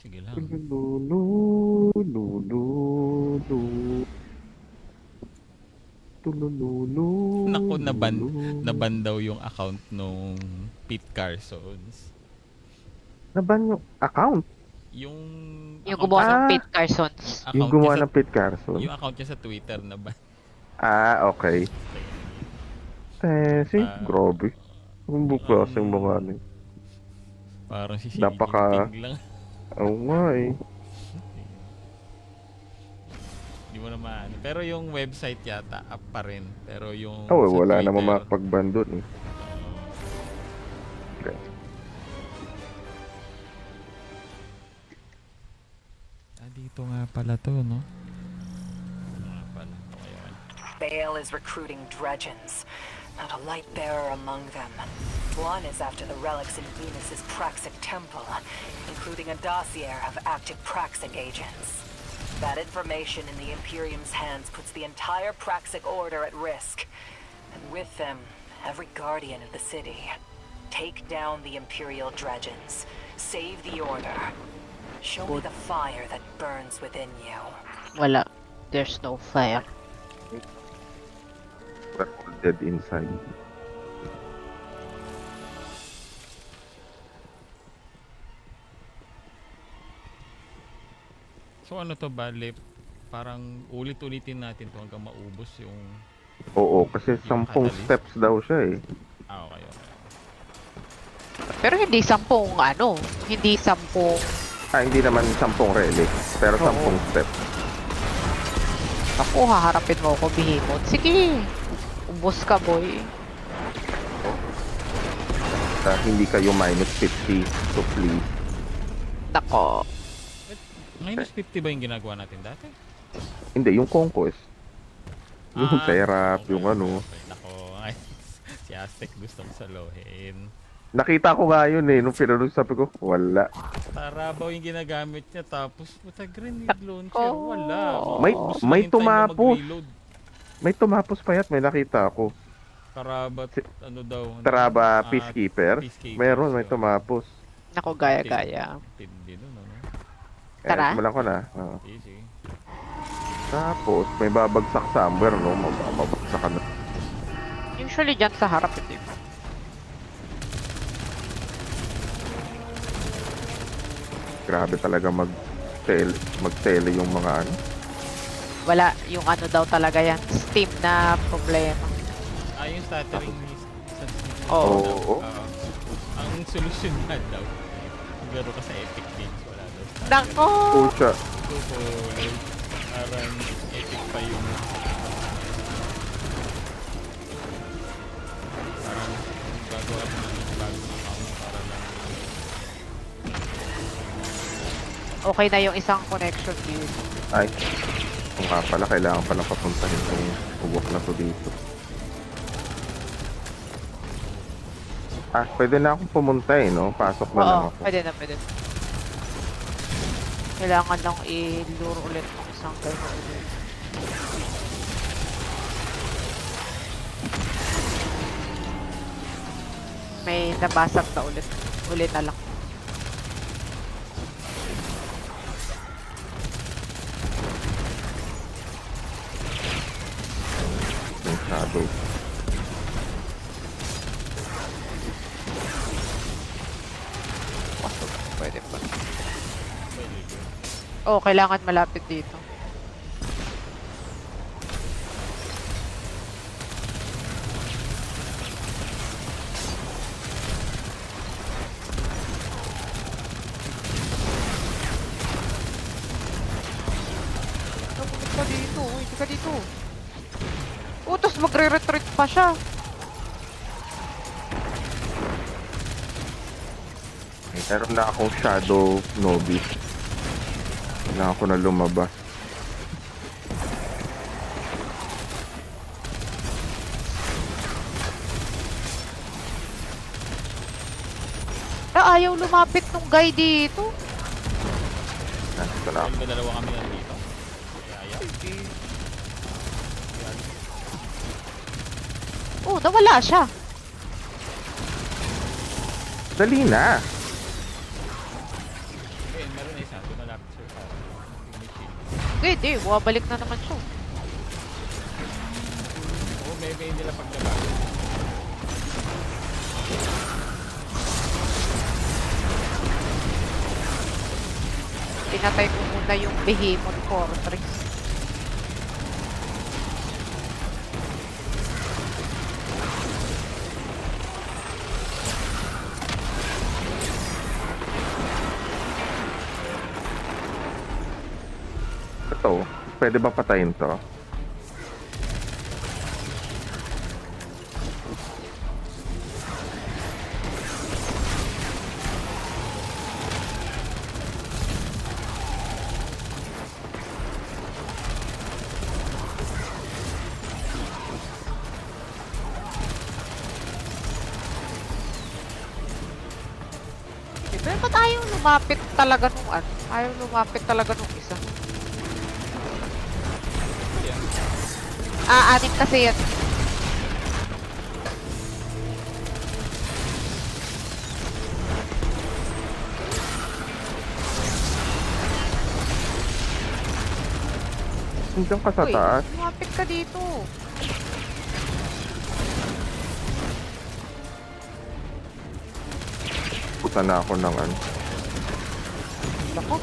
Sige lang. Naku, naban daw yung account nung Pete Carsons. Naban yung account? Yung Yung account gumawa niya ng Ah, Pete Carsons. yung account niya gumawa sa ng Pete Carson. yung account niya sa Twitter naban. Ah, okay. Si, grabe. Ang buklaseng mga ano. Parang si Xi Napaka- Jinping lang. Oo nga eh. Hindi mo na maano. Pero yung website yata up pa rin. Pero yung Oh, sa wala Twitter, namang makapag-ban doon eh. Okay. dito nga pala to, no? Nga pala to ngayon. Baal is recruiting Dredgens. Not a light bearer among them. One is after the relics in Venus's Praxic temple, including a dossier of active Praxic agents. That information in the Imperium's hands puts the entire Praxic Order at risk. And with them, every guardian of the city. Take down the Imperial Dredgens. Save the Order. Show me the fire that burns within you. Wala. There's no fire. We're all dead inside. So ano to, bale? Parang ulit-ulitin natin to hanggang maubos yung... Oo, kasi 10 catalyst. steps daw siya eh. Okay. Pero hindi 10 ano. Hindi 10. Hindi naman 10 relic, pero 10 Oo. steps. Ako, haharapin mo ako, Behemoth. Sige. Ubos ka, boy. Hindi kayo minus 50, so please. Nako. Minus 50 ba yung ginagawa natin dati? Hindi, yung conquest. Yung serap, okay, yung ano. okay. Nako, ay, si Aztec gusto ko salohin. Nakita ko nga yun eh, nung pinanong sabi ko, wala. Tarabaw yung ginagamit niya, tapos puta grenade launcher, wala. May- Ubus may lang yung time na tumapos. mag-reload. May tumapos pa yat, may nakita ako. Karabat, ano daw? Taraba Peacekeeper. Meron, may so, tumapos. Nako, gaya-gaya. Tindi nun, ano? Tara. Simulan ko na. Easy. Tapos, may babagsak somewhere, no? Mababagsak ka na. Usually dyan sa harap, hindi. Grabe talaga mag-tele yung mga ano. Wala. Yung ano daw talaga yan. Steam na problema. Yung stuttering ni Oo. Oo. ang solusyon nga daw, garo ka sa Epic Games, wala daw. Nako! Pucha. So, parang epic pa yung parang gagawa ko ng bagong account para lang Okay na yung isang connection yun. Ay. Kung nga pala, kailangan palang papuntahin itong ubok na to dito. Pwede na akong pumunta eh, no? Pasok na lang Oo, ako. pwede na, pwede. Kailangan lang i-lure ulit ng isang gano'n ulit. May nabasag na ulit. Ulit na lang. Yung shadow. Pwede pa. Oo, kailangan malapit dito. Napunod ka dito. Uy, hindi ka dito. Tapos magre-retreat pa siya. Meron na akong shadow novice. Kailangan ko na lumabas. Ayaw lumapit nung guy dito. Nandito na ako. dalawa kami nandito. Kaya, Oh, nawala siya. Dali na. Okay, meron na isa. Doon malapit sa'yo pa. May shield. Hindi, bumabalik na naman siya. Oo, may nila paglaban. Pinatay ko muna yung Behemoth Fortress. Ito, pwede ba patayin to? Pero ba't ayaw lumapit talaga nung ano? Ayaw lumapit talaga nung isa. Anim kasi yan. Nandiyan ka sa Uy, taas. lumapit ka dito. Puta na ako ng ano. Ako.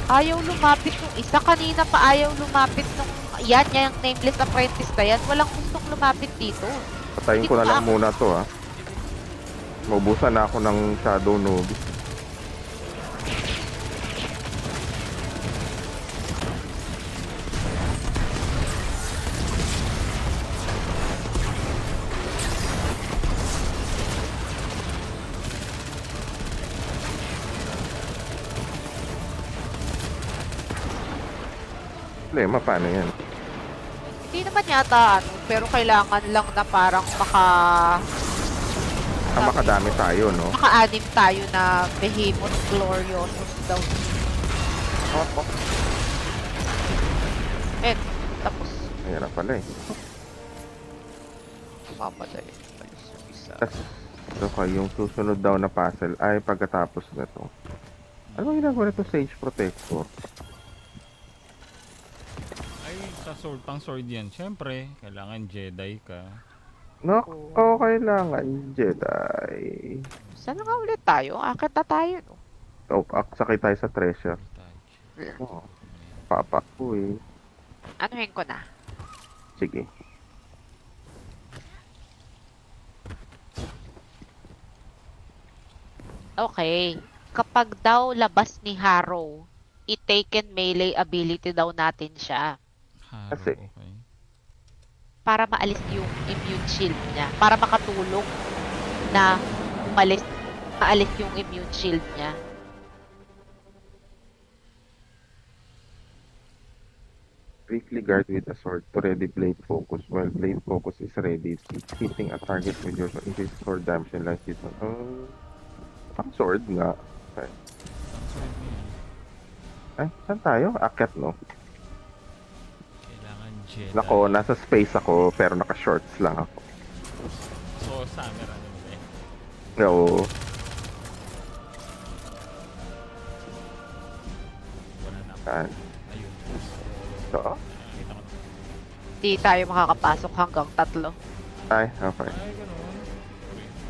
Ayaw lumapit nung isa. Kanina pa ayaw lumapit nung... Yan yung nameless apprentice na yan. Walang gustong lumapit dito. Patayin ko na lang muna to ha. Maubusan na ako ng Shadow Nobis. Problema, paano yan? Hindi naman yata ano. Pero kailangan lang na parang Makadami tayo, no? maka-anim tayo na Behemoth Gloriosus daw. Tapos. Ayan na pala eh. Mamatay. Alis yung isa. Ito ka, yung susunod daw na puzzle ay pagkatapos na to. Ano ang ginagawa nito Sage Protector? Ay, sa sword, pang sword yan. Siyempre, kailangan Jedi ka. No, kailangan Jedi. Saan na nga ulit tayo? Akit na tayo, no? Oh, sakay tayo sa treasure. Touch. Oh, papa ko eh. Anuhin ko na. Sige. Okay. Kapag daw labas ni Harrow, i-taken melee ability daw natin siya. Haro, Kasi? okay. Para maalis yung immune shield niya. Para makatulong na maalis yung immune shield niya. Briefly guard with a sword to ready blade focus. While blade focus is ready, hitting a target with your sword increases sword damage and life this one. Ang sword nga. Okay. Pang sword mo yan. Ay, saan tayo? Akyat, no? Kailangan Jedi. Nako, nasa space ako, pero naka-shorts lang ako. So, summer ano nila eh. Oo. Wala na ako. Yan. Ayun. So, Nakakita ko na. Hindi tayo makakapasok hanggang 3. ay, okay. Ay, ganun.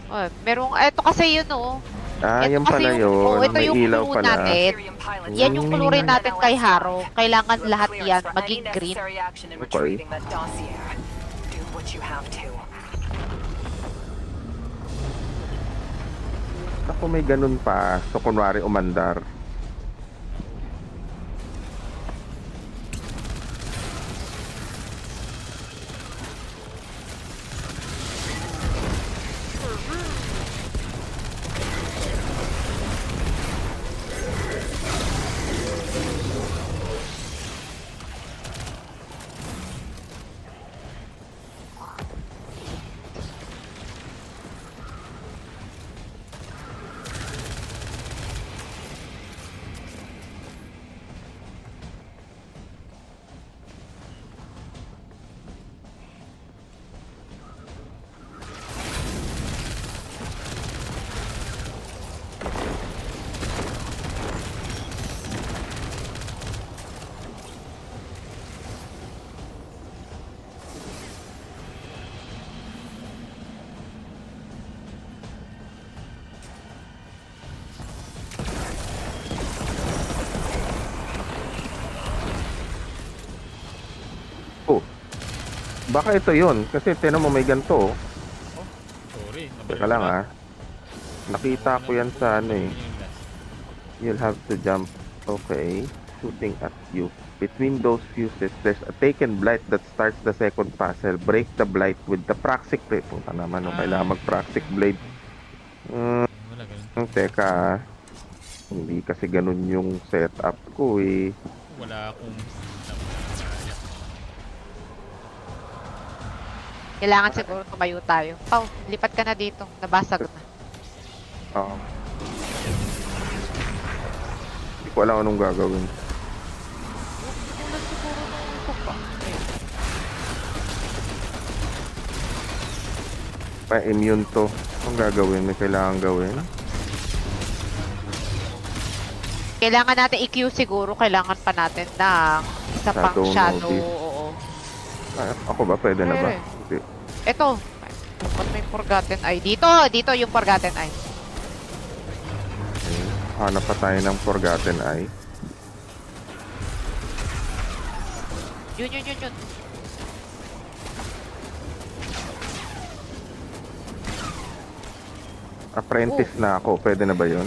Oh, merong, eto kasi yun, oh. Ah, Ito yan kasi pala yung- yun. oh, ito May yung ilaw clue pala. natin. Imperium pilots Yan yung clue rin natin kay Harrow. Kailangan You have lahat clearance yan for maging any green. necessary action in Okay. retrieving that dossier. Do what you have to. Ako may ganun pa. So, kunwari umandar. Baka ito yun. Kasi tinan mo may ganito. Oh. Sorry. Teka lang ah. Nakita ko yan sa ano eh. You'll have to jump. Okay. Shooting at you. Between those fuses, there's a taken blight that starts the second puzzle. Break the blight with the praxic blade. Punta naman, no? Kailangan mag-praxic blade. Wala ganun. Teka ah. Hindi kasi ganun yung setup ko eh. Wala akong... Kailangan siguro tumayo tayo. Pao, lipat ka na dito. Nabasag na. Hindi ko alam anong gagawin. Tulad siguro nung sopa. Pa-immune to. Anong gagawin? May kailangan gawin? Kailangan natin i-queue siguro. Kailangan pa natin ng isa pang Shadow shadow. notice. Oo. Ay, ako ba? Pwede na ba? Pwede. Hindi. Ito. Ba't may forgotten eye? Dito! Dito yung forgotten eye. Okay. Hanap pa tayo ng Forgotten Eye. Yun. Apprentice na ako. Pwede na ba yun?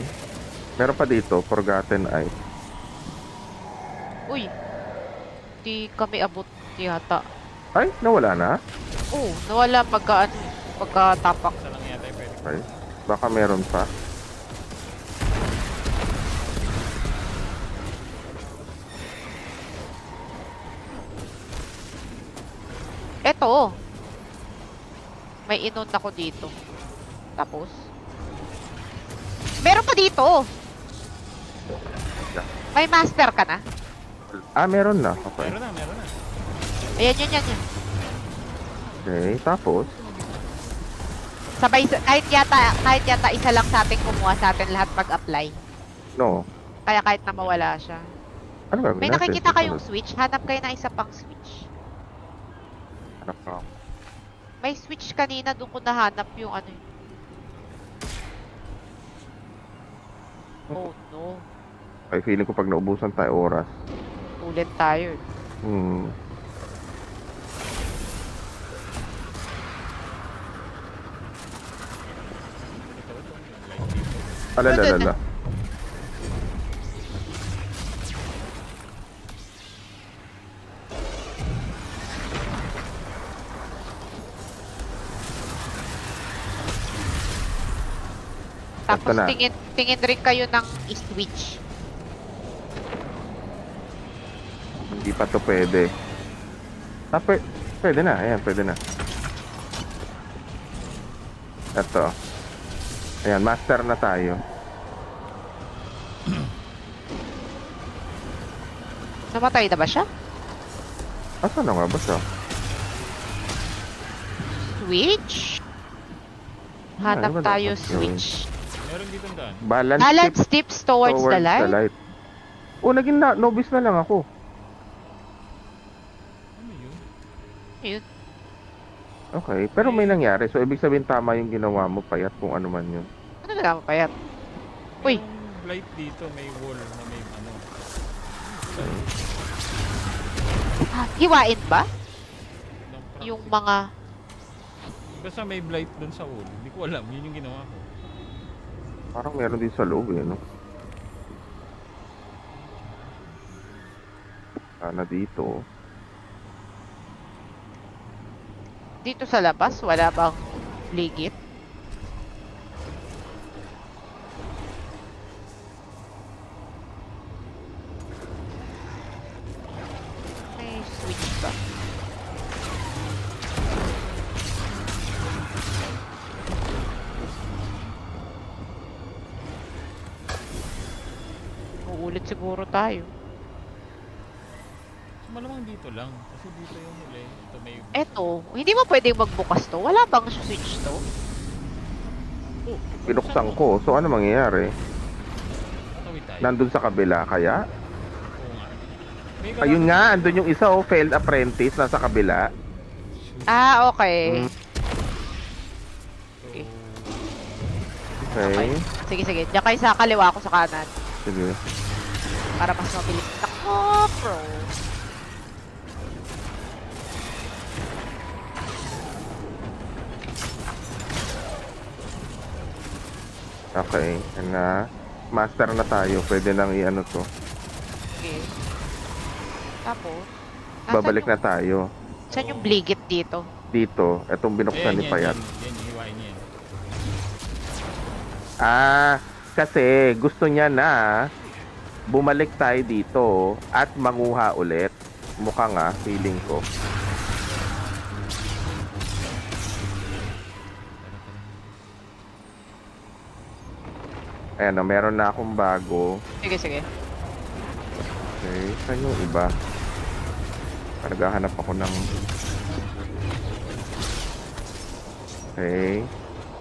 Meron pa dito, Forgotten Eye. Uy. Di kami abot yata. Ay, nawala na? Oo, nawala pagka-tapak. Isa lang yata yung pwede. Okay. Baka meron pa. Eto. May inon ako dito. Tapos. Meron pa dito. May master ka na? Ah, meron na. Okay. Meron na. Ayan, yan. Okay, tapos? Sabay, kahit yata isa lang sa atin kumuha sa atin lahat mag-apply. No. Kaya kahit na mawala siya. Ano gagawin May natin? nakikita kayong switch? Hanap kayo ng isa pang switch. May switch kanina doon ko nahanap yung ano yun. Oh no. Ay, feeling ko pag naubusan tayo oras. Ulit tayo. Alalala. Tapos Ito na. tingin rin kayo ng switch. Hindi pa to pwede. Ah, pwede na. Ayan, pwede na. Ito. Ayan, master na tayo. Namatay na ba siya? Asan na nga ba siya? Switch? Hanap Ano ba tayo dapat switch. Meron dito ang daan. Balance Tips towards the light? Oh, naging novice na lang ako. Ano yun? Yun. Okay, pero may nangyari. So, ibig sabihin tama yung ginawa mo, payat kung ano man yun. Ano na naman payat? Uy. Merong light dito, may wall na may ano. Hiwain ba? ng practice. Yung mga... Basta may blight dun sa wall. Hindi ko alam, yun yung ginawa ko. Parang meron din sa loob eh, no? Sana dito. Dito sa labas, wala bang ligit? May switch ba? Uulit siguro tayo. So malamang dito lang. Kasi dito yung huli. Ito may... Eto, hindi mo pwedeng magbukas to? Wala bang switch to? Oh, Binuksan ko. So, ano mangyayari? Tatawid tayo. Nandun sa kabila kaya? Oo nga. May Ayun nga, andun yung isa oh, failed apprentice nasa kabila. Ah, okay. Mm. Okay. Okay. Sige. Diyan kayo sa kaliwa ko sa kanan. Sige. Para mas mabilis. Nako, bro. Okay, na. Master na tayo. Pwede nang i-ano to. Okay. Tapos, Babalik na tayo. Saan yung bligit dito? Dito, etong binuksan ni Payat. Yan, hiwain niya yan. Kasi gusto niya na bumalik tayo dito at manguha ulit. Mukha nga, feeling ko. Ayan, meron na akong bago. Sige, sige. Okay, saan yung iba? Naghahanap ako ng... Okay.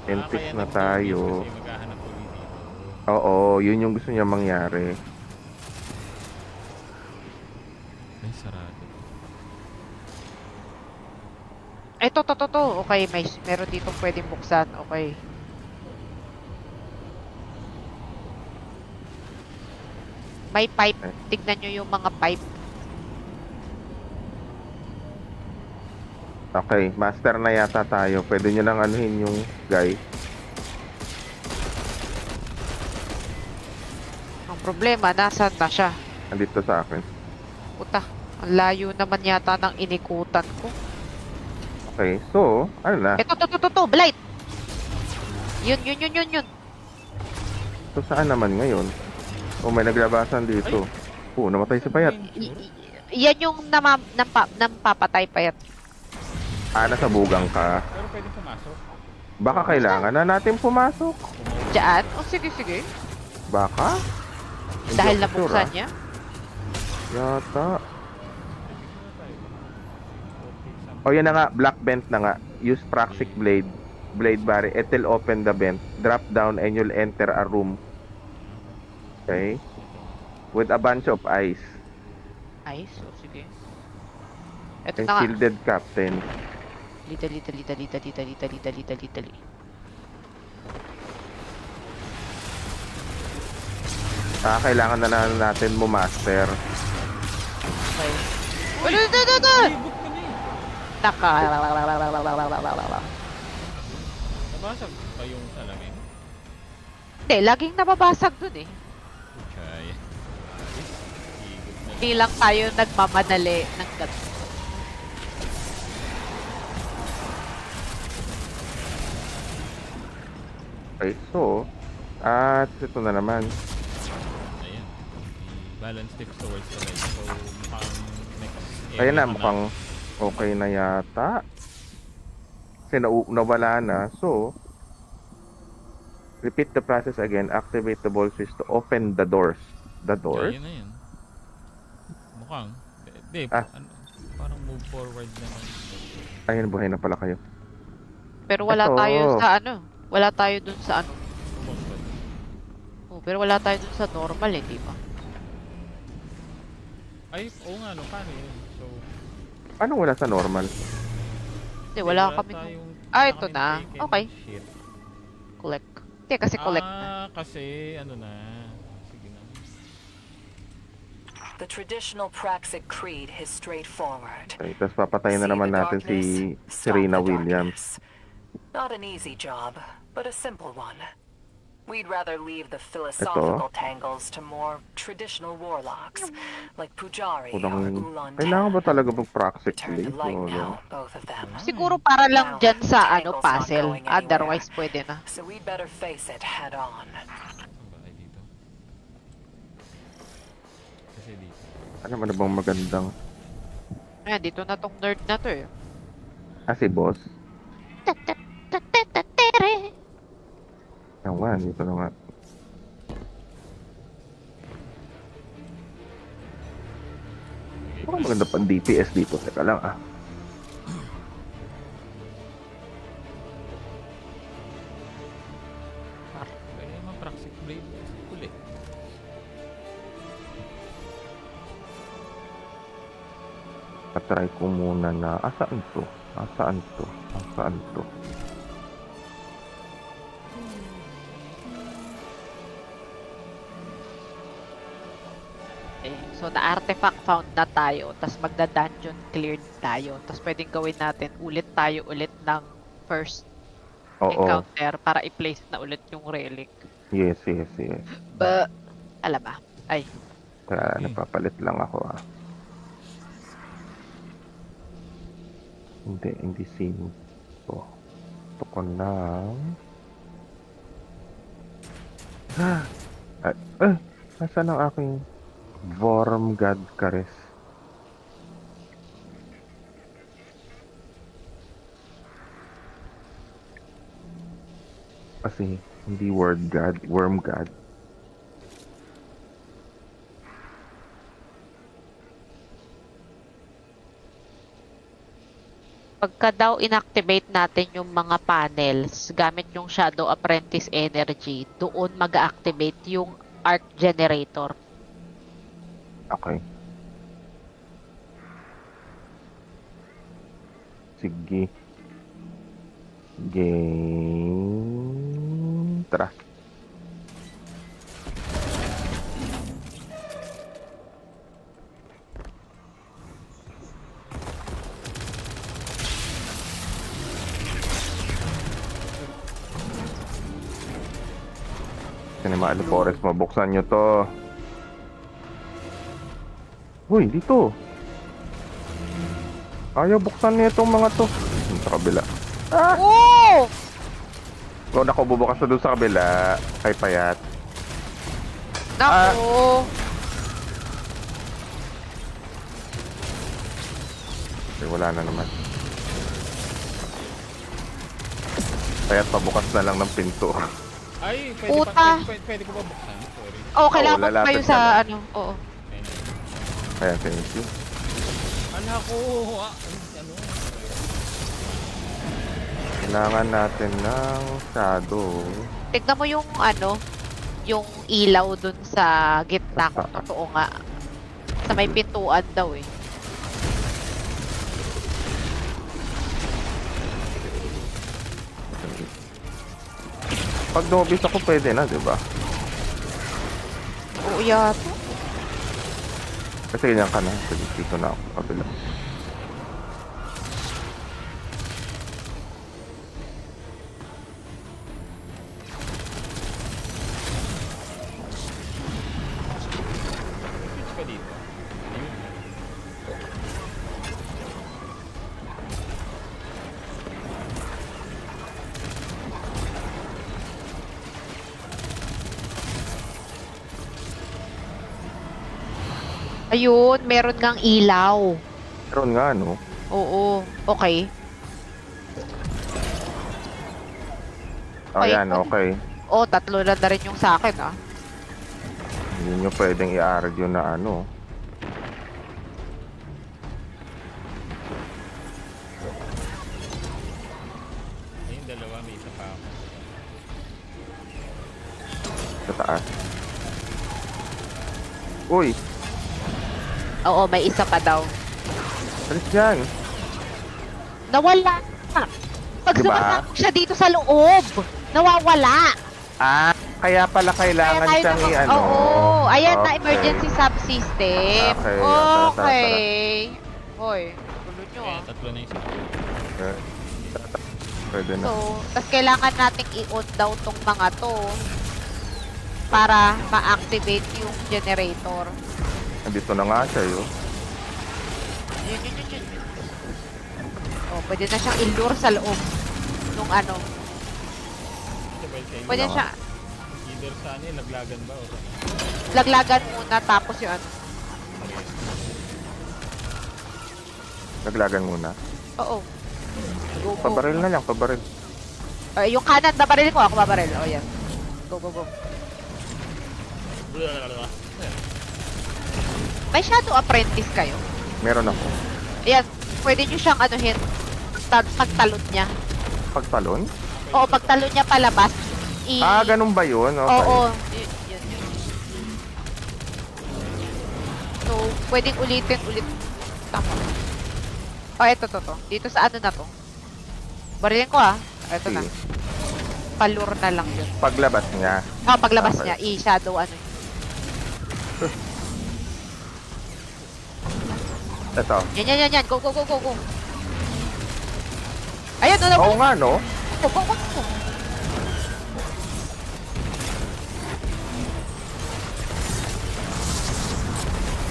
Entis Kaya na nag-service tayo. Kasi maghahanap ulit dito. Oo, yun yung gusto niya mangyari. Ay, sarado. To. Okay, meron dito pwedeng buksan. Okay. May pipe. Eh. Tignan nyo yung mga pipe. Okay, master na yata tayo. Pwede nyo nang anuhin yung guy. Ang problema, nasaan na siya? Andito sa akin. Puta, ang layo naman yata ng inikutan ko. Okay, so, ano na? To, Blight! Yun. So, saan naman ngayon? Oh, may naglabasan dito. Oh, namatay si Payat. Yan yung nampapatay pa yan. Nasa bugang ka. Pero pwede pumasok. Baka kailangan na natin pumasok. Diyan? Sige. Baka? Hindi Dahil ako nabuksan sure, niya. Yata. Oh, yan na nga. Black vent na nga. Use Praxic Blade. Blade Barrier. It will open the vent. Drop down and you'll enter a room. Okay? With a bunch of ice. Ay, so sige. Ito And na nga. shielded captain. Litali. Kailangan na natin mo master. Okay. Ay, book ka na eh. Naka. Nabasag pa yung salamin. Hindi, laging nababasag dun eh. Kaya. Hindi lang tayo nagmamadali ng ganun. Okay, so, at ito na naman. Ayan. I-balance tips towards the right. So, mukhang next Ayan na, area mukhang okay na yata. Kasi nawala na. So, repeat the process again. Activate the ball switch to open the doors. The doors? Kaya na yan. Mukhang. Hindi, ano, parang move forward naman. Ayan, buhay na pala kayo. Pero wala Ito. tayo sa ano. Wala tayo dun sa ano. Pumunta. Oh, pero wala tayo dun sa normal eh, di ba? Ay, oo nga, no, paano yun? So, Anong wala sa normal? Hindi, wala kami. tayong Ito na. taken Okay. shit. Collect. Hindi, kasi collect na. Kasi, ano na. Sige na. The traditional Praxic creed is straightforward. Okay, tapos papatayin na See naman the natin si darkness, Serena stop the Williams. darkness. Not an easy job, but a simple one. We'd rather leave the philosophical tangles to more traditional warlocks, like Pujari or Ulan. Kailangan ba talaga mag-Praxic Return to Blade? light Oo, now, both of them. Siguro para lang dyan sa ano, Tangle's not puzzle. going anywhere. Otherwise, pwede na. So we'd better face it head on. Ang bahay dito. Kasi dito. Ano man bang magandang... Ayan, dito na tong nerd na to eh. Si boss? Ewan, dito na nga. Mukhang maganda pang DPS dito. Teka lang Kaya naman Praxic Blade. Uli. Patry ko muna na... Asaan to? Asaan to? Asaan to? Okay. So, na-artifact found na tayo. Tapos magda-dungeon cleared tayo. Tapos pwedeng gawin natin ulit ng first Oo. encounter para i-place na ulit yung relic. Yes, yes, yes. Alam ba? Ay, Kaya napapalit lang ako Hindi scene. Ito ko ng... Ay, nasaan ang aking Vormgod Kares? Kasi hindi Word God, Worm God. pagka daw inactivate natin yung mga panels gamit yung Shadow Apprentice energy, doon mag-activate yung Arc Generator. Okay. Sige. Game. Tara. Sinimalo Forest, mabuksan nyo to. Uy, dito. Ayaw buksan niya itong mga to. Sa kabila. Oh! O, naku, bubukas na doon sa kabila. Kay Payat. Naku! Okay, wala na naman. Payat, pabukas na lang ng pinto. Ay, Puta. pwede ko ba buksan? Sorry. Oh, kailangan mo lalapit kayo ka sa lang. ano. Oo. Ayan, thank you. Ala ko, ano? Kailangan natin ng shadow. Tignan mo yung ano, yung ilaw dun sa gitna kung totoo nga. Sa may pintuan daw eh. Pag dumabis ako, pwede na, di ba? Oo, yata. Kasi ganyan ka na. Sige, dito na ako. Kabila. Switch ka dito. Ayun. Ayun, meron ngang ilaw. Meron nga, no? Oo, okay. Ayan, okay. Oh, tatlo na rin yung sa akin ah. Hindi nyo pwedeng i-argue na ano. Ayun, dalawa, may isa pa ako. Sa taas. Uy! Oo, may isa pa daw. Alis dyan! Nawala. Pag Diba? sumasakot siya dito sa loob, nawawala. Ah! Kaya pala kailangan Kaya tayo siyang naka- i-ano. Oo, ayan na Okay. emergency subsystem. Okay, Okay. Hoy, gulo nyo Kaya ah. tatlo na yung isa. Okay. Pwede na. So, tas kailangan nating i-on daw tong mga to para ma-activate yung generator. Nandito na nga siya, yun. Yun. Oh, pwede na siyang i-lure sa loob nung ano. Sabay sa inyo. Pwede Wala siya Either sa ano, laglagan ba o laglagan muna tapos yung ano. Naglagan muna. Oo. Go, go. Pabaril na lang, pabaril. Yung kanan, babaril ko. Ako babaril. O, yan. Go, go, go. May Shadow Apprentice kayo. Meron ako. Ayan. Pwede nyo siyang anuhin. Pagtalon niya. Pagtalon? Oo, pagtalon niya palabas. Ah, ganun ba yun? Okay. Oo. Yun. So, pwedeng ulitin ulit. Tama. O, eto to. Dito sa ano na to. Barilin ko ah. Eto na. Sige. Palure na lang yun. Paglabas niya. Paglabas Okay. niya, i-shadow ano yun. Ito. Yan. Go. Ayun, doon ako. Oo nga, no? Go.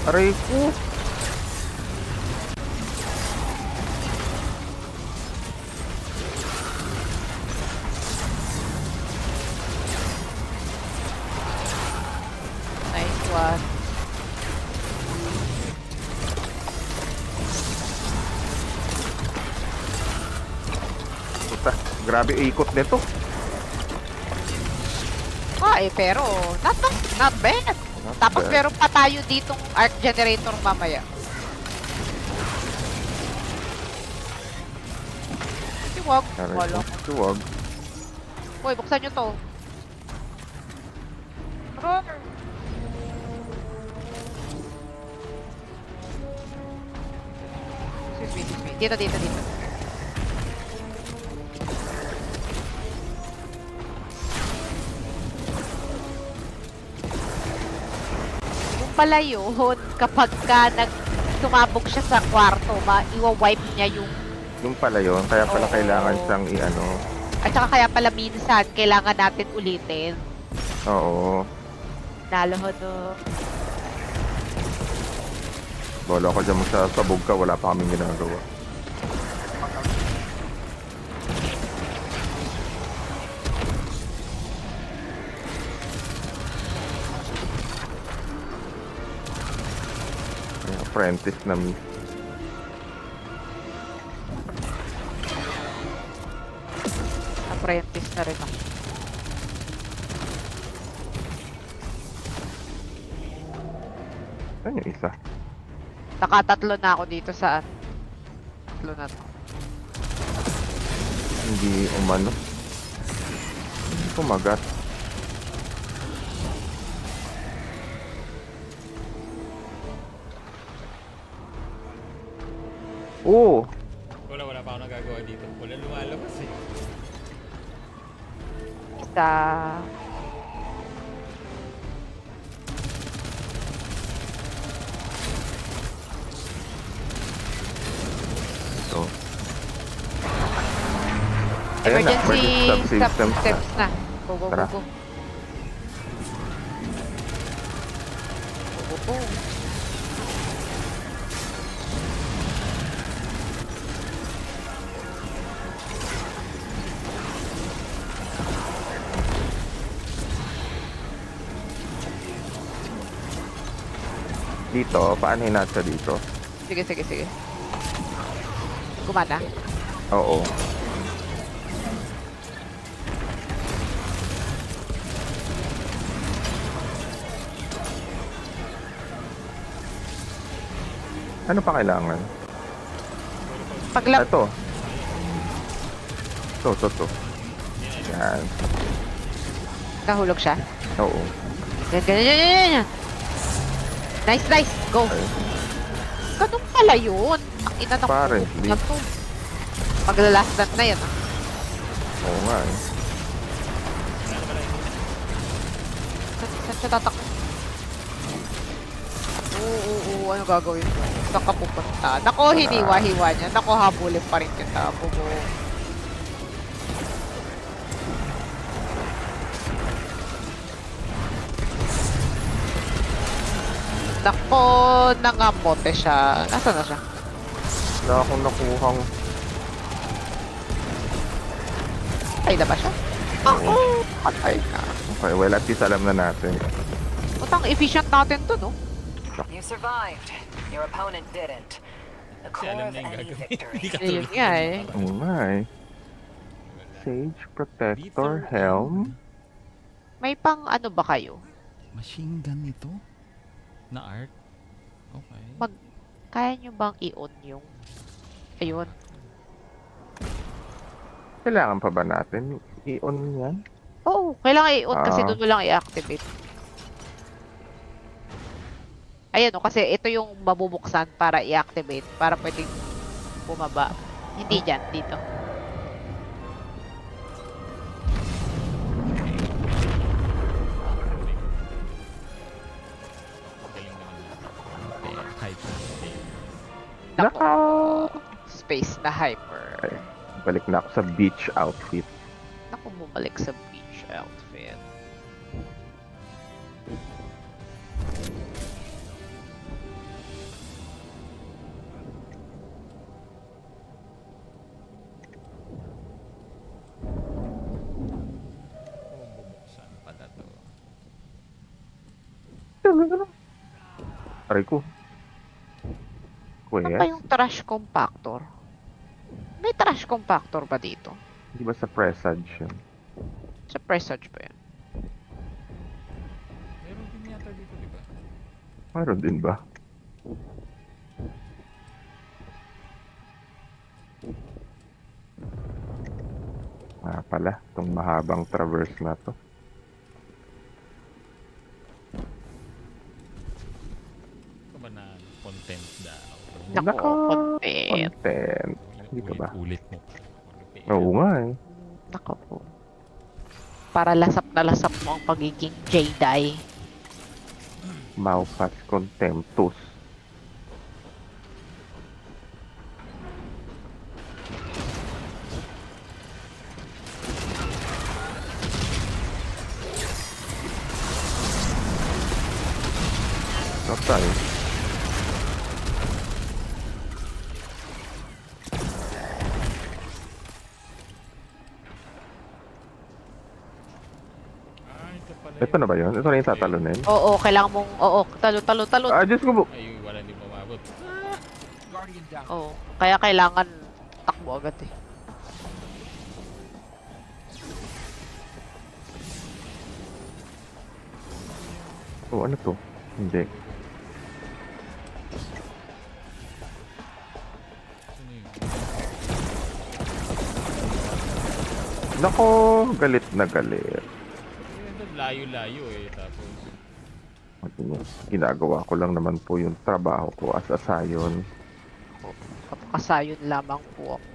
Aray ko! Nice one. Puta, grabe ikot nito. Pero not bad. Not Tapos bad. meron pa tayo ditong arc generator mamaya. Wag. Aray Wala. ko, huwag. Hoy, buksan nyo to. Roar. Excuse me. Dito. Yung pala yun, kapag ka sumabog siya sa kwarto, iwa-wipe niya yung... Yung pala yun, kaya pala Oo. kailangan siyang i-ano. At saka kaya pala minsan, kailangan natin ulitin. Oo. Nalahod o. Bola ko dyan sa sabog ka, wala pa kaming ginagawa. Ay, apprentice na miss. Apprentice na rin ako. Saan yung isa? Nakatatlo na ako dito sa tatlo na to. Hindi umano. Hindi kumagat. Oo! Wala pa ako nagagawa dito. Wala lumalabas eh. Isa. So. Ayan na, Emergency emergency steps na. Go. Tara. Go. Dito, paano hinasa dito? Sige. Gumana. Oo. Ano pa kailangan? Paglam... Ito. Ito. Yan. Nahulog siya. Oo. Ganyan. Nice. Go. Okay. Ganun pala yun. Ang ina ng Apparently. na to. Magla-last dance na yan. Oo nga eh. Saan siya tatak? Oo. Ano gagawin mo? Saan ka pupunta? Nako, hiniwa-hiwa niya. Nako, habulin pa rin kita. Bubo. Nako, nangamote siya. Nasaan na siya? Wala akong nakuhang... Ay na ba siya? Ako! Patay na. Okay, well at least alam na natin. Utang efficient natin to, no? You survived. Your opponent didn't. The Kasi core alam of niya yung any gagawin. victory. Hindi ka Ayun nga eh. Oo nga eh. Sage, Protector, Helm. May pang ano ba kayo? Machine gun ito? Na art? Okay. Kaya nyo bang i-on yung... Ayun. Kailangan pa ba natin i-on yan? Oo, kailangan i-on kasi Ah. doon mo lang i-activate. Ayan o, kasi ito yung mabubuksan para i-activate. Para pwedeng bumaba. Hindi dyan, dito. Galing naman na. Hyper. Nako. Naka! Space na hyper. Okay. Balik na ako sa beach outfit. Naku, bumalik sa beach outfit. Aray ko. Ano ba yung trash compactor? May trash compactor ba dito? Di ba sa presage yun? Sa presage ba yun? Meron din yata dito, di ba? Mayroon din ba? Pala, itong mahabang traverse na to. Ito ba na content daw? Nako, content. Content. Dito ba? Ulit mo. Oo nga eh. Nako po. Para lasap na lasap mo ang pagiging Jedi. Maupas Contemptus. Nasaan? Ah, ito pala Ito na ba yun? Ito na yung tatalunin? Oo, kailangan mong, oo, talo. Ah, Diyos ko po. Ay, wala din mamabot. Oo, kaya kailangan takbo agad eh. Oh, ano to? Hindi. Sino yun? Nako, galit na galit. Ayun, layo-layo eh. Tapos, Ginagawa ko lang naman po yung trabaho ko as a Scion. Kapakasayon lamang po ako.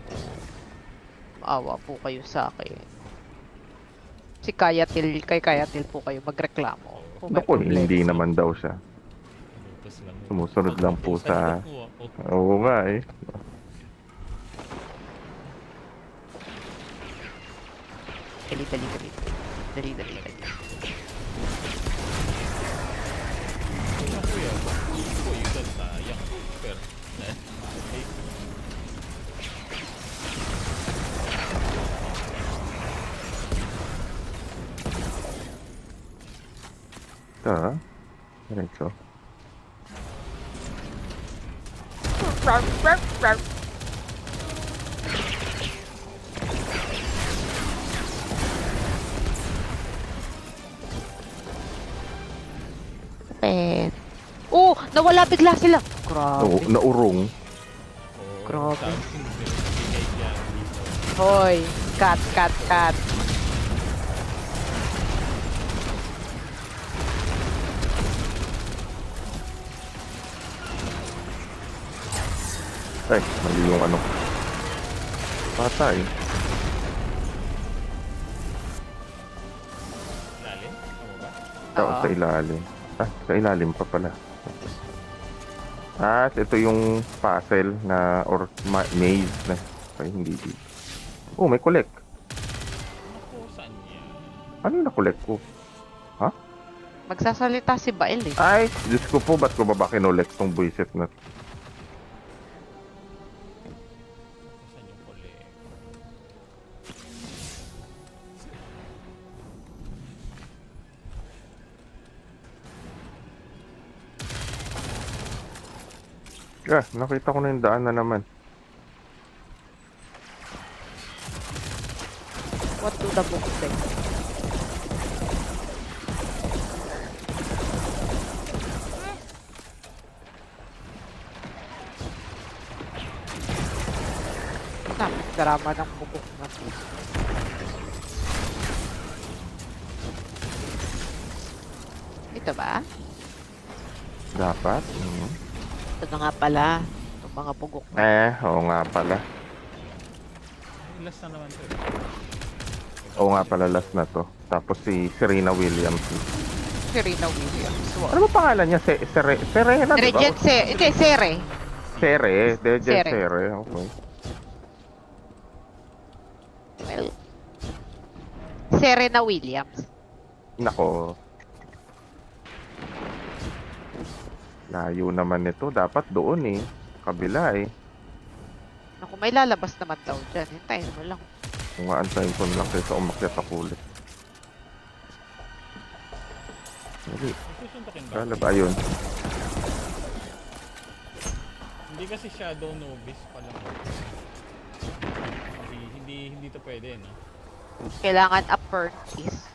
Maawa po kayo sa akin. Si kay Kayatil po kayo magreklamo. Kung may Naku, problema hindi siya. naman daw siya. lutas lang. Sumusunod lang po Sa sa... likod mo, ako. Oo nga eh. Dali. Ano po yan? Po, yun doon, sayang. Super. Okay. Ito ah. Diretso. Oh, nawala bigla sila. Grabe. Naurong. Oh, Grabe. something binibigay dyan dito. Hoy, cut. Ay, mali yung ano. Patay. Lalim? Tama ba? Tao sa ilalim. Ah, sa ilalim pa pala. Ah, ito yung puzzle na or maze na. Ay, hindi dito. Oh, may collect. Ako, saan yan? Ano yung na-collect ko? Magsasalita si Bael eh. Ay, Diyos ko po, ba't ko ba kinolect tong buisit na? Saan yung collect? Ah, nakita ko na yung daan na naman. What do the book say? Drama ng bukok na to. Ito ba? Dapat? Ito na nga pala. Itong mga bugok na. Oo nga pala. Ay, last na naman to. Oo nga pala, last na to. Tapos si Serena Williams. Serena Williams. Wow. Ano ba pangalan niya? Serena, di ba? Regent hindi, Sere. Sere. Legend Sere. Sere. Okay. Well, Serena Williams. Nako. Layo naman nito. Dapat doon eh. Kabila eh. Naku, may lalabas naman daw dyan. Hintayin mo lang. Kung antayin ko na lang kaysa umakyat ako ulit. Dali. Susunod Akin ba? Kala ba yun? Hindi kasi Shadow Novice pa lang. Hindi to pwede, no? Kailangan apprentice.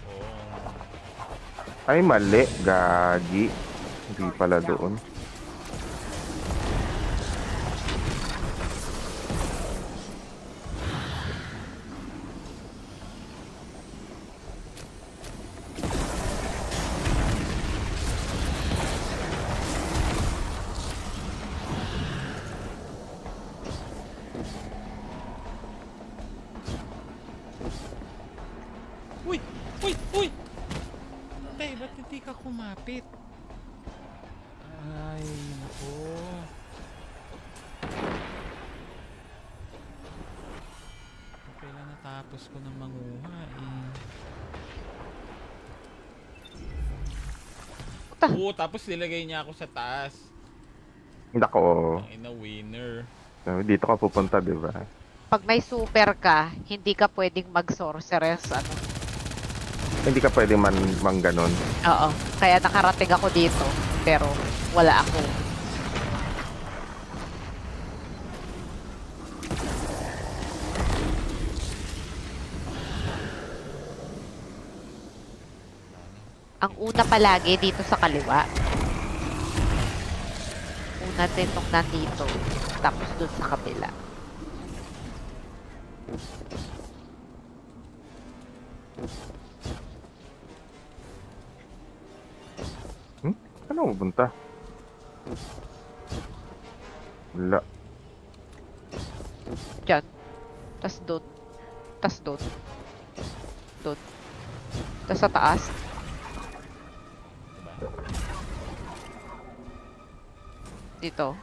Oo. Ay, mali. Gagi. Hindi pala doon. Uy! Uy! Uy! Tay, ba't hindi ka kumapit? Ay, nako. Kailan natapos ko ng manguha eh. Oo, tapos nilagay niya ako sa taas. Nako. Ang ina winner. Dito ka pupunta, di ba? Pag may super ka, hindi ka pwedeng mag-sorceress, ano. Hindi ka pwede man ganon. Oo. Kaya nakarating ako dito, pero wala ako. Ang una palagi dito sa kaliwa. Una din nung nandito. Tapos dun sa kabila. Ano pupunta? Wala. Diyan. Tas dun. Tas dun. Dun. Tas sa taas. Dito.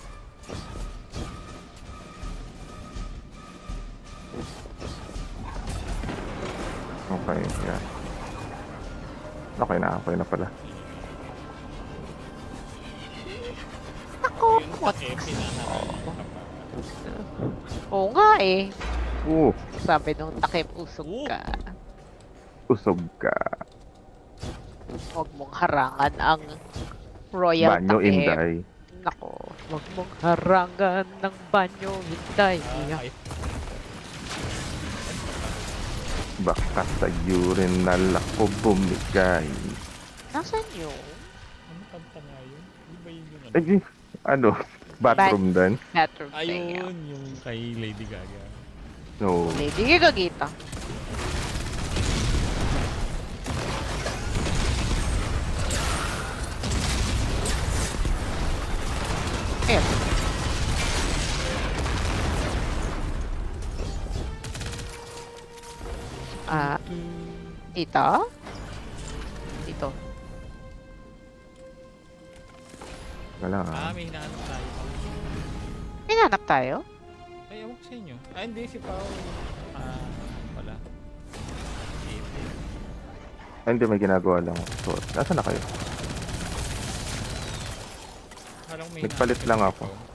Okay, yeah. Okay na pala. Ako, Yun what? takip, hinaharap ka pa. Oo nga eh. Oo, Sabi nung takip, usog ka. usog ka. Huwag mong harangan ang royal Banyo, takip. Inday. Nako, huwag mong harangan ng banyo, Inday. Ay, Baka sa'yo rin nalako bumigay. Nasaan yun? ano kanta nga yun? Di ba yun yung ano? Eh, ano? Bathroom din? Bathroom thing. Ayun, yung kay Lady Gaga. No. Lady Gagita. Ayan. Dito? Dito. Wala. May hinahanap tayo. Hinanap tayo? Ay, awak sa inyo. Hindi, si Pao. Wala. Ay, hindi, may ginagawa lang. So, nasa na kayo? Parang may Nagpalit hinahanap lang si ako. Pao.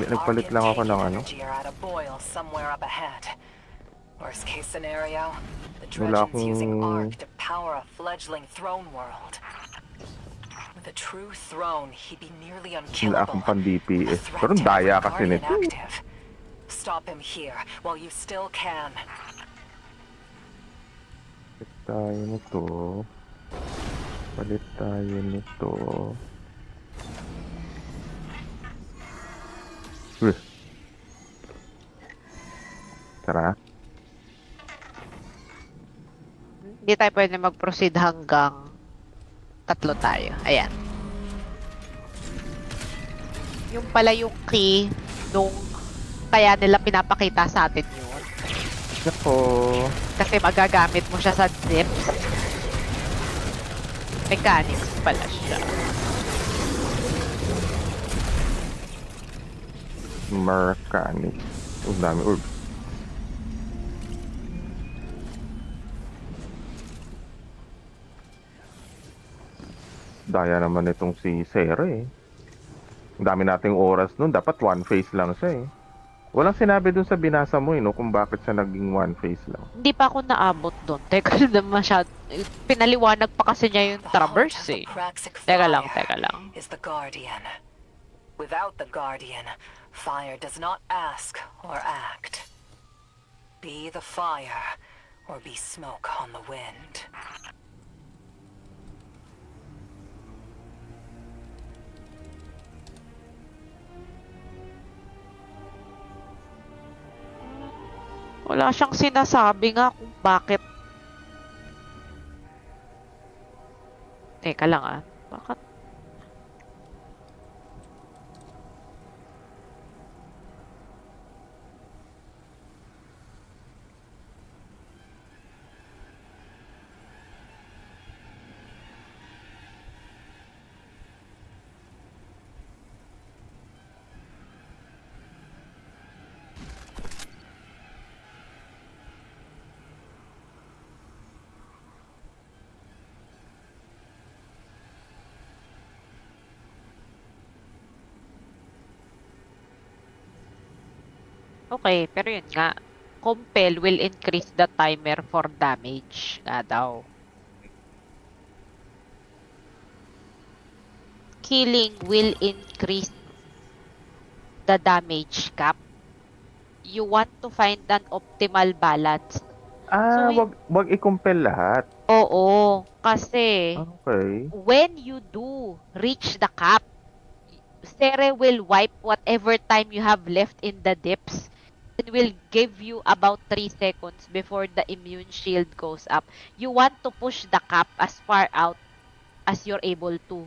Nagpalit lang ako ng ano. Energy are at a boil somewhere up ahead. Worst case scenario, the Wala Dredgens using akong- Ark to power a fledgling throne world. With a true throne, he'd be nearly Wala unkillable. akong pan A DPS. threat Pero to daya every kasi guardian nito. active. Stop him here while you still can. Palit tayo nito. Palit tayo nito. Tara. Hindi tayo pwede mag-proceed hanggang tatlo tayo. Ayan. Yung pala yung key nung kaya nila pinapakita sa atin yun. Nako. Kasi magagamit mo siya sa zips. Mechanics pala siya. Mechanic. Ang dami orb. Daya naman itong si Sera eh. Ang dami nating oras nun. Dapat one phase lang siya eh. Walang sinabi dun sa binasa mo, no, kung bakit siya naging one face lang. Hindi pa ako naabot doon. Teka lang masyad. Pinaliwanag pa kasi niya yung The heart traverse of the eh. Praxic Teka lang, fire teka lang. is the Guardian. Without the Guardian, fire does not ask or act. Be the fire, or be smoke on the wind. Wala siyang sinasabi nga kung bakit. Teka lang ah. Bakit? Okay, pero yun nga. Compel will increase the timer for damage. Nga daw. Killing will increase the damage cap. You want to find an optimal balance. Ah, So, wag i-compel lahat. Oo, kasi Okay. when you do reach the cap, Sere will wipe whatever time you have left in the dips and will give you about 3 seconds before the immune shield goes up. You want to push the cap as far out as you're able to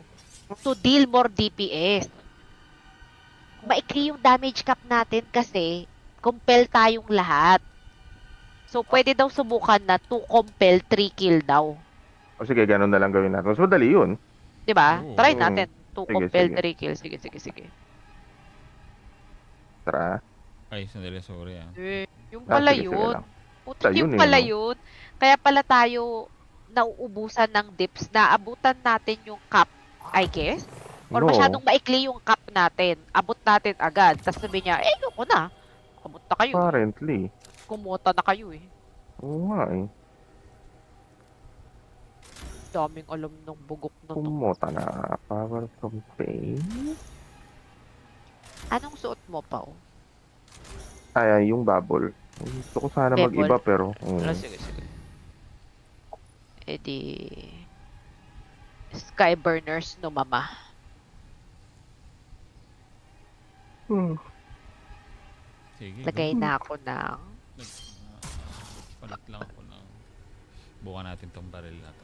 deal more DPS. Maikli yung damage cap natin kasi compel tayong lahat. So, pwede daw subukan na to compel 3 kill daw. O sige, ganun na lang gawin natin. Mas madali yun. Diba? Oo. Try natin. To Sige, compel sige. 3 kills. Sige, sige, sige. Tara. Ay, sandali, sorry ah. Yung Ah, pala sige, sige yun. lang. Putik Ayun yung eh, pala no? yun. Kaya pala tayo nauubusan ng dips. Naabutan natin yung cap, I guess. Or No. masyadong maikli yung cap natin. Abot natin agad. Tapos sabi niya, ayoko na. Abot na kayo. Apparently. Kumota na kayo eh. Oo nga eh. Daming alam ng bugok na to. Pumota na. Power from pain. Anong suot mo, Pao? Ay, yung bubble. Gusto ko sana Bubble? mag-iba pero... Sige, sige. Eh di... Skyburners no mama. Sige. Lagay na ako ng... Palit lang ako ng... Bukan natin tong baril na to.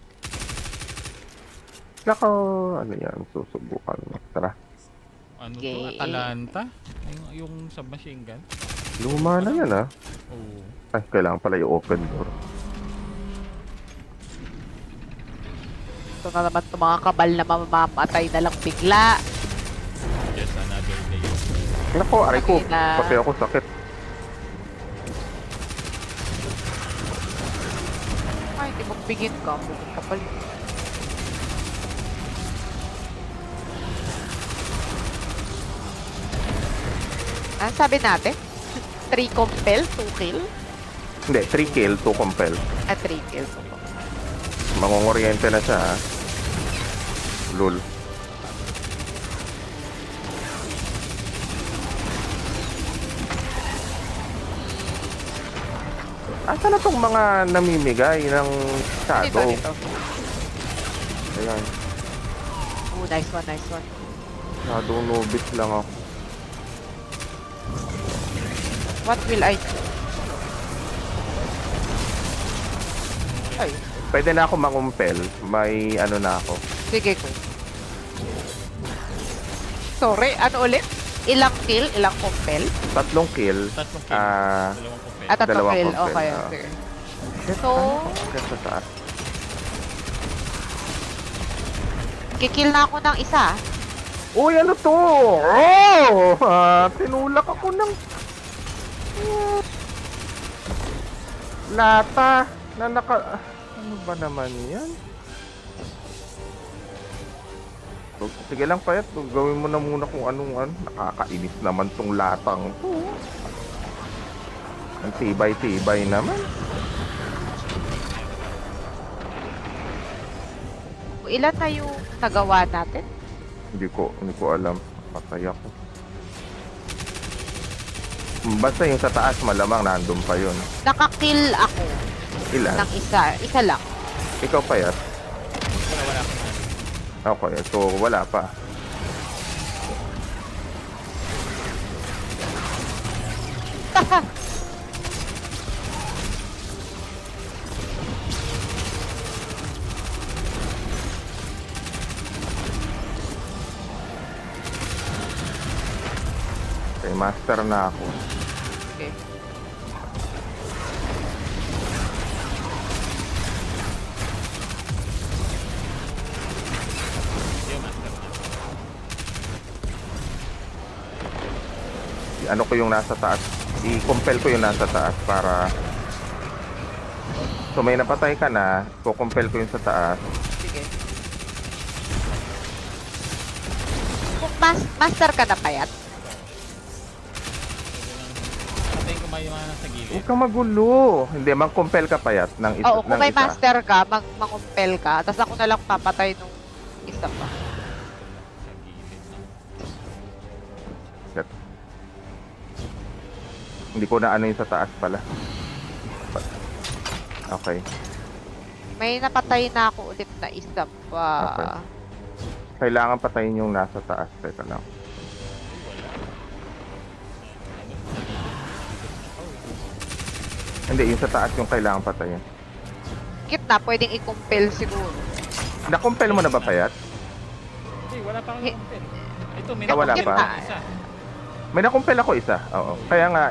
Naka, ano yan, susubukan mo. Tara. Ano to? Okay. Atalanta? Yung submachine gun? Luma na yan ah. Oo. Ay, kailangan pala yung open door. Ito na naman itong mga kabal na mamamatay na lang bigla. Just another day. Nako, aray ko. Okay na. Pati ako sakit. Ay, hindi magbigin ka. Bukong kapal. Ano sabi natin? 3 compel, 2 kill? Hindi, 3 kill, 2 compel. 3 kills. Mangongoriente na siya ah. Lul. Asa na tong mga namimigay ng shadow? Dito. Ayan. Oh, nice one, nice one. Shadow nobis lang ako. What will I do? Ay, Pwede na ako mangumpel. May ano na ako. sige ko. Sorry, ano ulit? Ilang kill? Ilang compel? 3 kill. Tatlong kill. Ah, Dalawang kupel. At 3 Dalawang kill. compel, Okay, ah. sige. So, hanggang sa taas. kikill na ako ng isa. Uy, ano to? Oh! Tinulak ako ng... lata na naka... Ano ba naman yan? Sige lang, Payat. Gawin mo na muna kung anong ano. Nakakainis naman tong latang to. Ang tibay-tibay naman. Ilan na yung nagawa natin? Hindi ko alam. Patay ako. Basta yung sa taas, malamang nandun pa yun. Nakakill ako Ilan? ng isa. Isa lang. Ikaw pa yan? Wala akong ano. Okay, so wala pa. Okay, master na ako. Okay. Yung master na. Ano ko yung nasa taas? I-compel ko yung nasa taas para... So may napatay ka na, ko-compel ko yung sa taas. Sige. Kung master ka na payat, Patayin ko ba yung mga nasa gilid? Huwag kang magulo. Hindi, mag-compel ka payat ng isa. oo, kung ng may isa. master ka, mag-compel ka, tapos ako na lang papatay nung isa pa. Sa gilid. Shit. Hindi ko na ano yung sa taas pala. Okay. May napatay na ako ulit na isa pa. Okay. Kailangan patayin yung nasa taas. Teka lang. Hindi, yung sa taas yung kailangan patayin. Gitna, pwedeng i-compel siguro. Na-compel mo na ba payat? Hindi, wala pa akong Eh, compel. Ito, may wala na-compel pa? ako isa. May na-compel ako isa. Oo. Kaya nga,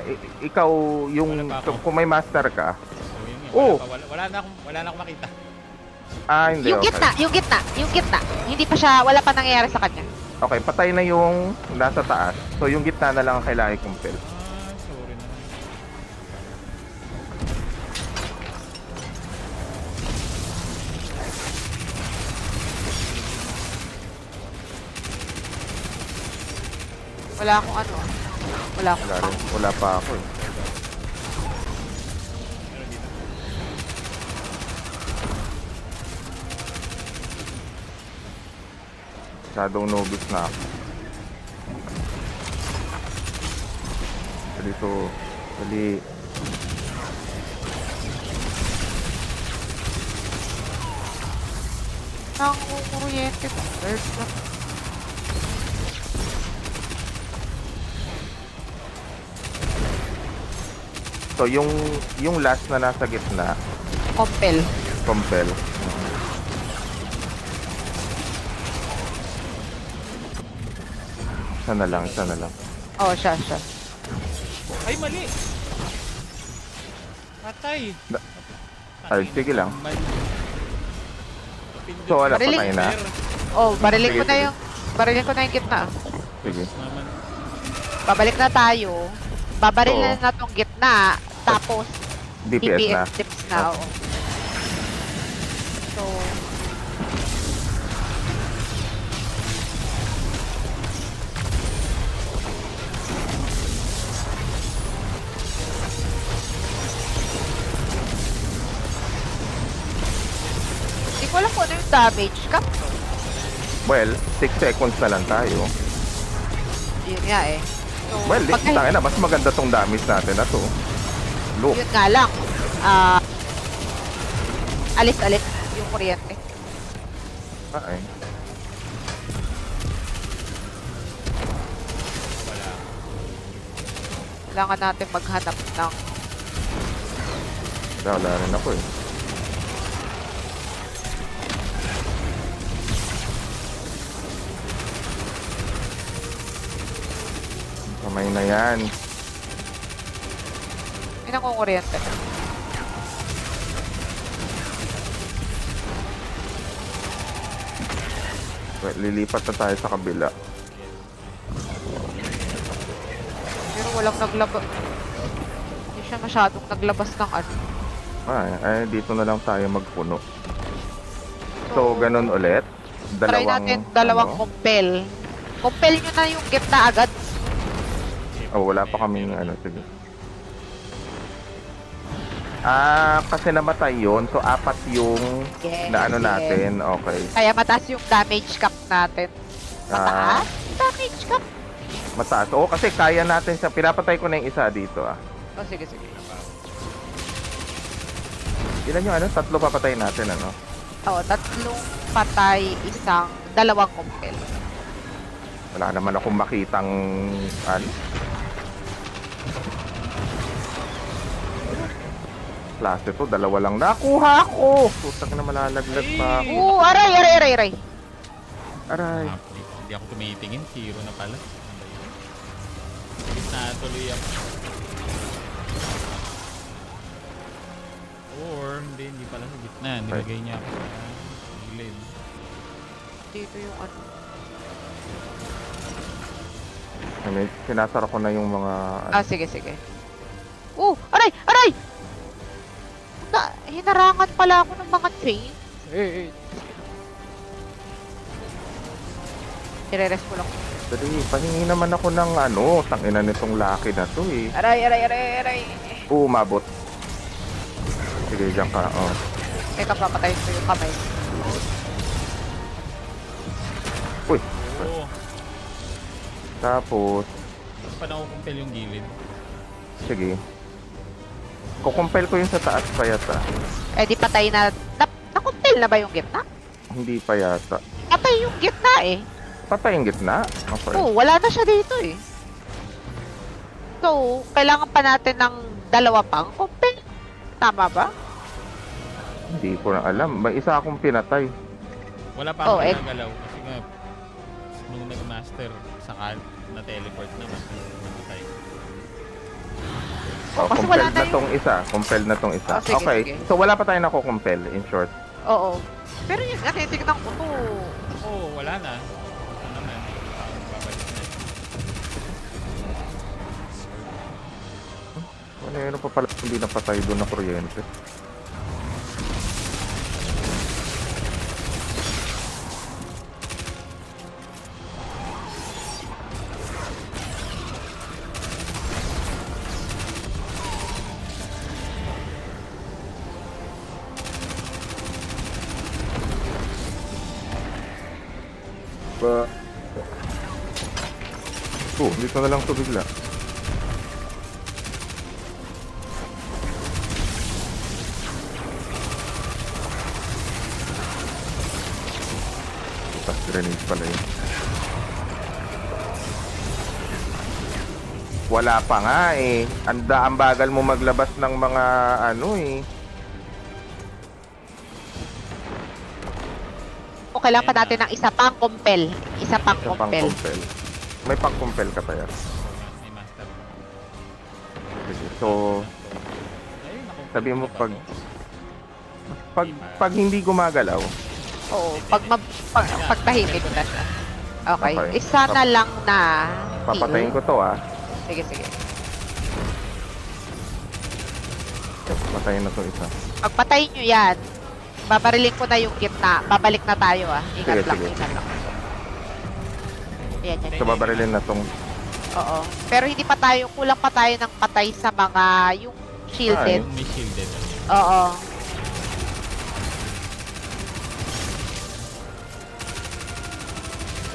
ikaw yung... Wala pa ako. Kung may master ka... So, yun yun. Oh. Wala na akong makita. Hindi, Yung okay. gitna. Hindi pa siya, wala pa nangyayari sa kanya. Okay, patay na yung nasa taas. So, yung gitna na lang ang kailangan i-compel. Sorry na. Wala akong ano. Wala akong Wala rin. Wala pa ako eh. Masyadong novice na ako. Dito. Dali. Nang kuryente ko. Earth na. So, yung last na nasa gitna, Compel. compel. Isa na lang, isa na lang. Oo, siya. Ay, mali! Patay! Na- Ay, sige lang. Pindot So, wala, yung patay na. timer. Oh, barilin Sige, ko na sige. yung gitna. Sige. Naman. Babalik na tayo. Babarilin Oo. na tong gitna. Tapos, DPS na. dips na. Oo. So, hindi ko alam kung ano yung damage cap. Well, 6 seconds na lang tayo. Yun nga eh. So, Well, pagka- tangin na, mas maganda tong damage natin na to. Look. yun nga lang. Alis-alis yung kuryente. Ay. Wala. Kailangan natin maghanap ng Wala rin ako eh. Kamay na yan. may nangunguryente. Well, lilipat na tayo sa kabila. Pero walang naglabas. Hindi siya masyadong naglabas ng ano. Dito na lang tayo magpuno. So, ganun ulit. Try natin dalawang ano? compel. Compel nyo na yung gitna agad. Oh, wala pa kaming ano. Sige. Kasi namatay yun. So, 4 yung Yes, na ano yes. natin. Okay. Kaya mataas yung damage cap natin. Ah, Mataas? Damage cap? mataas. Oo, kasi kaya natin siya. Pinapatay ko na yung isa dito ah. Oh, sige, sige. Ilan yung ano? 3 papatayin natin ano? Oo, 3 patay, dalawang kumpel. Wala naman akong makitang ano. Klase to, 2 lang nakuha ko. Putak na malalaglag pa ako. Aray, aray, aray, aray. Aray. Hindi ako tumitingin. Zero na pala. Natuloy ako. Or, hindi pala sa gitna. Nilagay niya ako sa gilid. Dito yung ano. Sinasara ko na yung mga Sige, sige. Aray, aray! Hinarangan pala ako ng mga chain. I-rest ko lang. Dali, pahingi naman ako ng ano, tangina nitong laki na to eh. Aray, aray, aray, aray. Umabot. Sige, diyan ka. Oh. Teka, papatayin ko yung kamay. Uy, Oo. tapos, Pa nakukumpel yung gilid. sige. Kukumpel ko yung sa taas pa yata. Di patay na. Nakumpel na ba yung gitna? Hindi pa yata. Patay yung gitna eh. Patay yung gitna? Okay. Wala na siya dito eh. So, kailangan pa natin ng 2 pang kumpel. Tama ba? Hindi ko na alam. May isa akong pinatay. Wala pa akong eh. nagalaw. Kasi nga, nung nag-master, saka na-teleport naman. Namatay. Oh, Kasi compelled wala na na tong isa. Compelled na tong isa. Oh, sige, Okay. sige. So, wala pa tayo nakukumpel, in short. Oo. Pero yung natitignan ko to. Oo, wala na. Ito naman. Babalik na. Ano pa pala hindi napatay doon na kuryente. Dito na lang to bigla. Tapos grenade pala yun. Wala pa nga eh. Ang bagal mo maglabas ng mga ano eh. O kailangan pa natin ng isa pang kumpel. Isa pang Isa pang kumpel. compel. May pang compel ka pa yan. May master. Sige. So, Ay, nakukumpel sabi mo na ba pag ako? pag hindi gumagalaw, Oo. Pag tahimik na siya. Okay. Okay. Isa na lang na papatayin ko heal. to ah. Sige, sige. Patayin na to isa. Pagpatayin nyo yan, babarilin ko na yung gitna. Babalik na tayo ah. Ingat Sige, lang, sige. ingat lang. Ayan, yan. So, babarilin na tong... Oo. Pero hindi pa tayo, kulang pa tayo ng patay sa mga, yung shielded. Yung may shielded. Oo.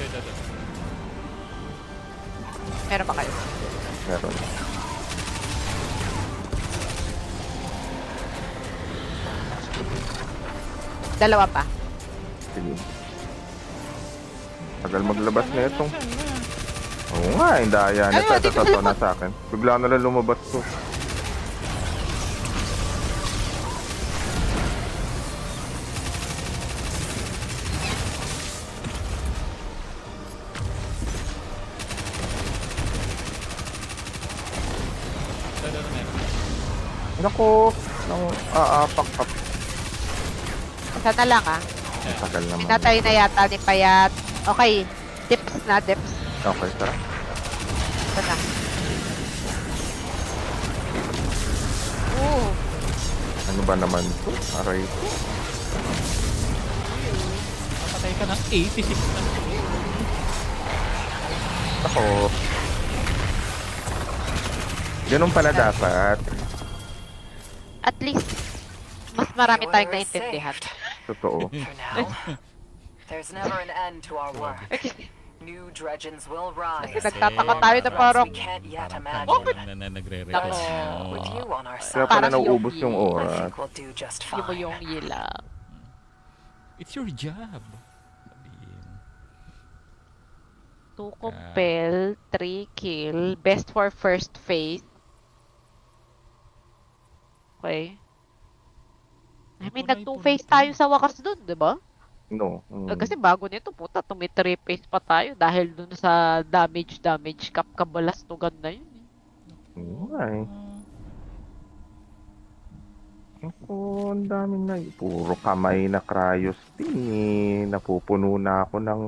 Ito. Meron pa kayo. Meron. Dalawa pa. Sige. Tagal maglabas na itong... Oo nga, hindi daya Ay, nito. dito sa Ito likod. na sa akin. Bigla na lang lumabas to. Ito meron. Naku, nang aapak up. Isa na lang ah. Tagal naman. Pinatay na yata ni Payat. Okay. Dips na, dips. Okay, tara. Ito na. Oo. Ano ba naman to? Aray ko. Napatay ka ng 86 na. Ako. Ganun pala dapat. At least, mas marami The tayong order is naintindihan. saved. Totoo. For now. There's never an end to our work. New dredgens will rise. Kasi nagtataka tayo na parang, We can't yet parang imagine. tayo lang na nagre-request Nako. With mo. you on our Kaya side, pala Parang nauubos yung yogi. I oras. think we'll do just yung mo fine. yung yila. It's your job. Sabihin. 2 compel, 3 kill, best for first phase. Okay. I mean, nag-2 phase tayo sa wakas dun, di ba? No. Kasi bago nito, puta, tumi-3 phase pa tayo dahil dun sa damage cap kabalastugan na yun. Ay. Ako, ang dami na. Puro kamay na cryos din eh. Napupuno na ako ng